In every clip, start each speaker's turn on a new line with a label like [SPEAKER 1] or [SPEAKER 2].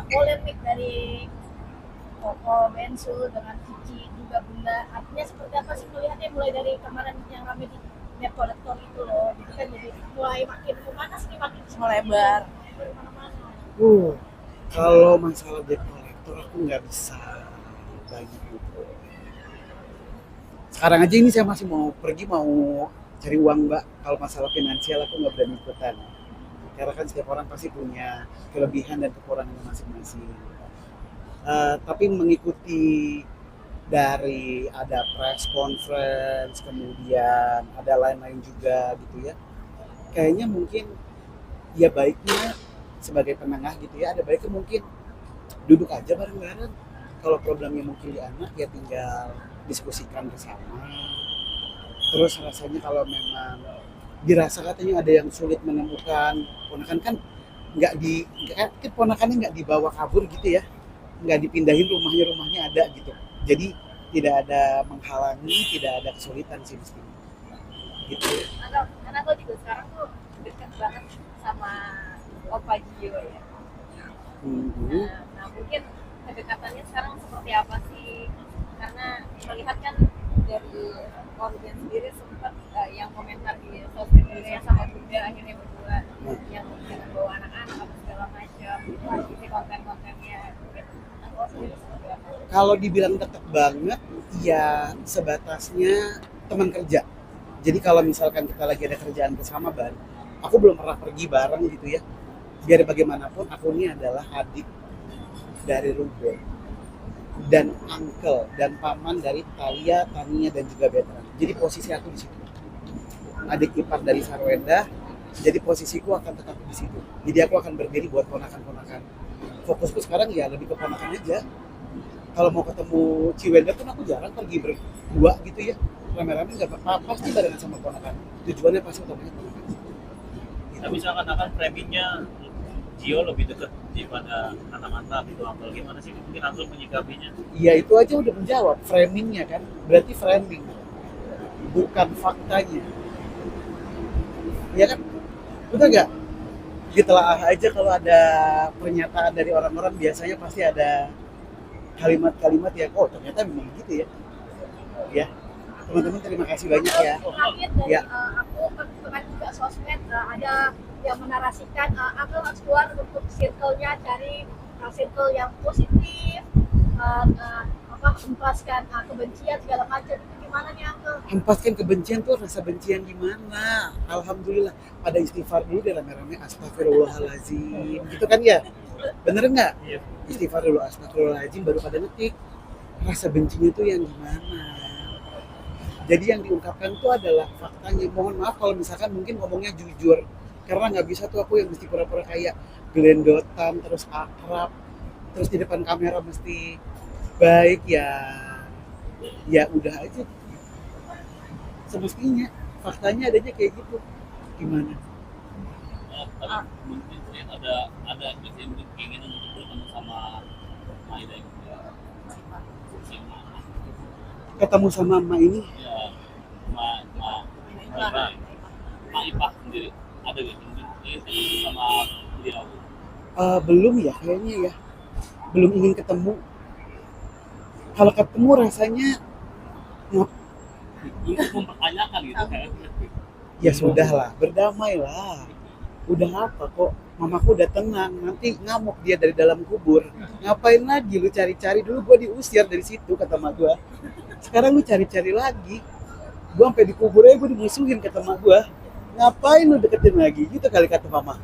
[SPEAKER 1] polemik dari Koko Bensu dengan Cici juga Bunda. Artinya seperti apa sih melihatnya mulai dari kemarin yang rame di net kolektor itu loh. Itu kan jadi mulai makin memanas nih, makin melebar kemana-mana.
[SPEAKER 2] Uh, kalau masalah debt collector aku nggak bisa bagi gitu. Sekarang aja ini saya masih mau pergi mau cari uang mbak. Kalau masalah finansial aku nggak berani ikutan. Karena kan setiap orang pasti punya kelebihan dan kekurangan masing-masing. Tapi mengikuti dari ada press conference, kemudian ada lain-lain juga gitu ya. Kayaknya mungkin ya baiknya sebagai penengah gitu ya, ada baiknya mungkin duduk aja bareng-bareng. Kalau problemnya mungkin di anak ya tinggal diskusikan bersama. Terus rasanya kalau memang dirasa katanya ada yang sulit menemukan ponakan kan nggak di kan ponakannya nggak dibawa kabur gitu ya, nggak dipindahin rumahnya ada gitu. Jadi tidak ada menghalangi, tidak ada kesulitan sih mestinya gitu.
[SPEAKER 1] Karena aku juga sekarang tuh dekat banget sama Opa Gio ya.
[SPEAKER 2] Mhm.
[SPEAKER 1] Nah, mungkin kedekatannya sekarang seperti apa sih? Karena melihat kan dari Organ sendiri sempat yang komentar di sosial media sama Bunda akhirnya berdua yang dengan bawa anak-anak apa segala macam itu isi konten-kontennya gitu. Nah, kalau sendiri seperti apa?
[SPEAKER 2] Kalau dibilang deket banget, ya sebatasnya teman kerja. Jadi kalau misalkan kita lagi ada kerjaan bersama Ban, aku belum pernah pergi bareng gitu ya. Biar bagaimanapun aku ini adalah adik dari Ruben dan uncle dan paman dari Talia, Tania dan juga Betra. Jadi posisi aku di situ. Adik ipar dari Sarwenda, jadi posisiku akan tetap di situ. Jadi aku akan berdiri buat ponakan-ponakan. Fokusku sekarang ya lebih ke ponakan aja. Kalau mau ketemu Ciwenda pun aku jarang pergi berdua gitu ya, rame-rame nggak apa-apa, pasti barengan sama ponakan, tujuannya pasti utamanya ponakan gitu.
[SPEAKER 3] Tapi seakan-akan framingnya Gio lebih dekat daripada anak-anak gitu, Uncle gimana sih mungkin Uncle menyikapinya?
[SPEAKER 2] Ya itu aja udah menjawab framingnya kan, berarti framing bukan faktanya ya kan, udah nggak ditelaah aja. Kalau ada pernyataan dari orang-orang biasanya pasti ada kalimat-kalimat yang oh ternyata memang gitu ya. Ya teman-teman terima kasih banyak ya.
[SPEAKER 1] Terakhir dari
[SPEAKER 2] Ya
[SPEAKER 1] aku kan juga sosmed ada yang menarasikan aku harus keluar untuk circle-nya cari circle yang positif, apa hempaskan kebencian segala macam itu gimana nih Uncle?
[SPEAKER 2] hempaskan kebencian tuh, rasa bencian gimana? Alhamdulillah pada istighfar dulu deh rame-rame, astagfirullahaladzim gitu kan ya, bener nggak?
[SPEAKER 3] Iya.
[SPEAKER 2] Istighfar dulu astagfirullahaladzim baru pada ngetik rasa bencinya tuh yang gimana. Jadi yang diungkapkan itu adalah faktanya. Mohon maaf kalau misalkan mungkin ngomongnya jujur, karena nggak bisa tuh aku yang mesti pura-pura kayak gelendotan terus akrab terus di depan kamera mesti baik ya. Ya udah aja semestinya, faktanya adanya kayak gitu gimana.
[SPEAKER 3] Tapi mungkin terlihat ada keinginan untuk bertemu sama Maida gitu ya. Sama
[SPEAKER 2] Ketemu sama emak ini
[SPEAKER 3] ya Ma Ma Ma Ma Ipah sendiri ada gitu mungkin ini sama beliau
[SPEAKER 2] belum ya kayaknya ya, belum ingin ketemu. Kalau ketemu rasanya
[SPEAKER 3] untuk mempertanyakan gitu kan.
[SPEAKER 2] ya sudah lah, berdamai lah. Udah apa kok, mamaku udah tenang, nanti ngamuk dia dari dalam kubur. Ngapain lagi lu cari-cari, dulu gue diusir dari situ kata mak gue. Sekarang lu cari-cari lagi. Gue sampai di kubur aja gue dimusuhin kata mak gue. Ngapain lu deketin lagi, gitu kali kata mama.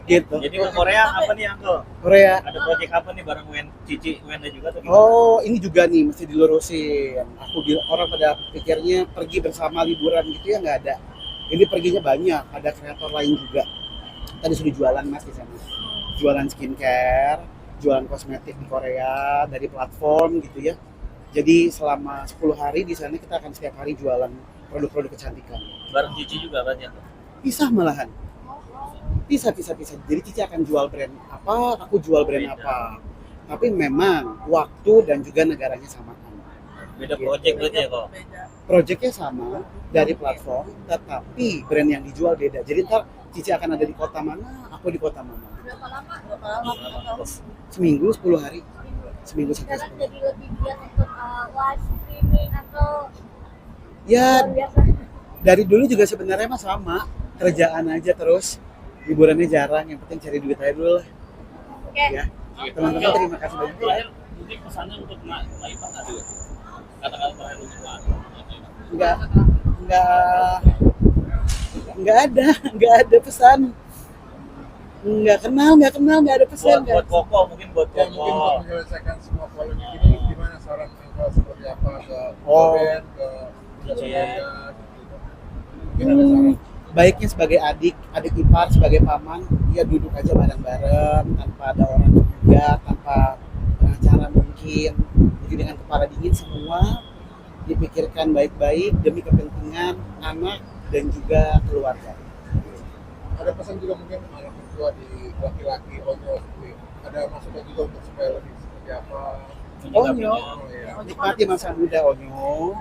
[SPEAKER 2] Gitu.
[SPEAKER 3] Jadi ke Korea apa nih Uncle?
[SPEAKER 2] Korea.
[SPEAKER 3] Ada proyek apa nih bareng Cici Wenda juga tuh gimana?
[SPEAKER 2] Oh, ini juga nih mesti dilurusin. Aku bilang orang pada pikirnya pergi bersama liburan gitu ya, nggak ada. Ini perginya banyak, ada kreator lain juga. Tadi sudah jualan mas di sana. Jualan skincare, jualan kosmetik di Korea dari platform gitu ya. Jadi selama 10 hari di sana kita akan setiap hari jualan produk-produk kecantikan.
[SPEAKER 3] Bareng Cici juga kan ya?
[SPEAKER 2] Pisah malahan. Pisah. Jadi Cici akan jual brand apa, aku jual brand apa. Tapi memang waktu dan juga negaranya samakan.
[SPEAKER 3] Beda project berarti ya kok?
[SPEAKER 2] Projectnya sama dari platform, tetapi brand yang dijual beda. Jadi ntar Cici akan ada di kota mana, aku di kota mana.
[SPEAKER 1] berapa lama? Atau
[SPEAKER 2] seminggu 10 hari, seminggu sampai
[SPEAKER 1] sekarang
[SPEAKER 2] 10.
[SPEAKER 1] jadi lebih giat untuk live streaming atau
[SPEAKER 2] Ya
[SPEAKER 1] luar biasa?
[SPEAKER 2] dari dulu juga sebenarnya mah sama, kerjaan aja terus, liburannya jarang, yang penting cari duit aja dulu lah.
[SPEAKER 1] Oke.
[SPEAKER 2] Ya, teman-teman terima kasih banyak.
[SPEAKER 3] Terakhir mungkin pesannya untuk Mbak Ipah ada nggak? Kata-kata terakhir untuk Mbak Ipah. Nggak ada pesan. Nggak kenal, nggak ada pesan. Buat Koko, mungkin buat
[SPEAKER 4] Ya mungkin
[SPEAKER 3] Koko.
[SPEAKER 4] untuk menyelesaikan semua polemik ini gimana saran Engkau seperti apa ke
[SPEAKER 2] Oh.
[SPEAKER 4] band, ke
[SPEAKER 3] DJ.
[SPEAKER 4] keluarga gitu. Mungkin ada saran.
[SPEAKER 2] Baiknya sebagai adik ipar, sebagai paman, ya duduk aja bareng-bareng tanpa ada orang juga, tanpa pengacara mungkin. Jadi dengan kepala dingin semua dipikirkan baik-baik demi kepentingan anak dan juga keluarga.
[SPEAKER 4] Ada pesan juga mungkin anak tua di laki-laki Onyo seperti ada masukan juga untuk supaya lebih seperti apa.
[SPEAKER 2] Onyo,
[SPEAKER 4] Oh, iya.
[SPEAKER 2] nikmati masa muda Onyo.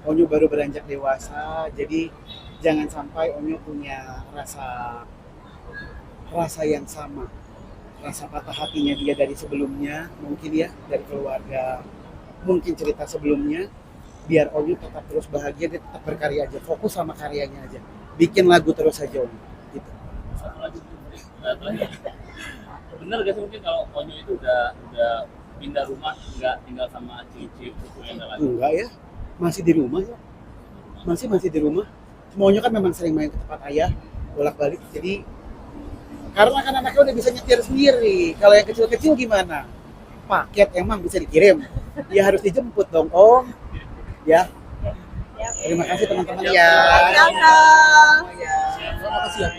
[SPEAKER 2] Onyo baru beranjak dewasa, jadi jangan sampai Onyo punya rasa yang sama, rasa patah hatinya dia dari sebelumnya, mungkin ya dari keluarga, mungkin cerita sebelumnya. Biar Onyo tetap terus bahagia, dia tetap berkarya aja, fokus sama karyanya aja, bikin lagu terus aja Onyo. Gitu.
[SPEAKER 3] Satu lagi. Terakhir. Bener gak sih mungkin kalau Onyo itu udah pindah rumah, nggak tinggal sama Cici yang ada lagi?
[SPEAKER 2] Enggak ya, masih di rumah ya, masih di rumah. Onyo kan memang sering main ke tempat ayah, bolak-balik. Jadi karena kan anaknya udah bisa nyetir sendiri. Kalau yang kecil-kecil gimana? Paket emang bisa dikirim, ya harus dijemput dong Om. Ya, terima kasih teman-teman ya.
[SPEAKER 1] Sama-sama.
[SPEAKER 2] Ya.
[SPEAKER 4] Terima kasih ya.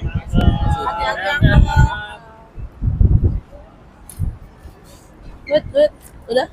[SPEAKER 1] Hati-hati Angga. Good. Udah.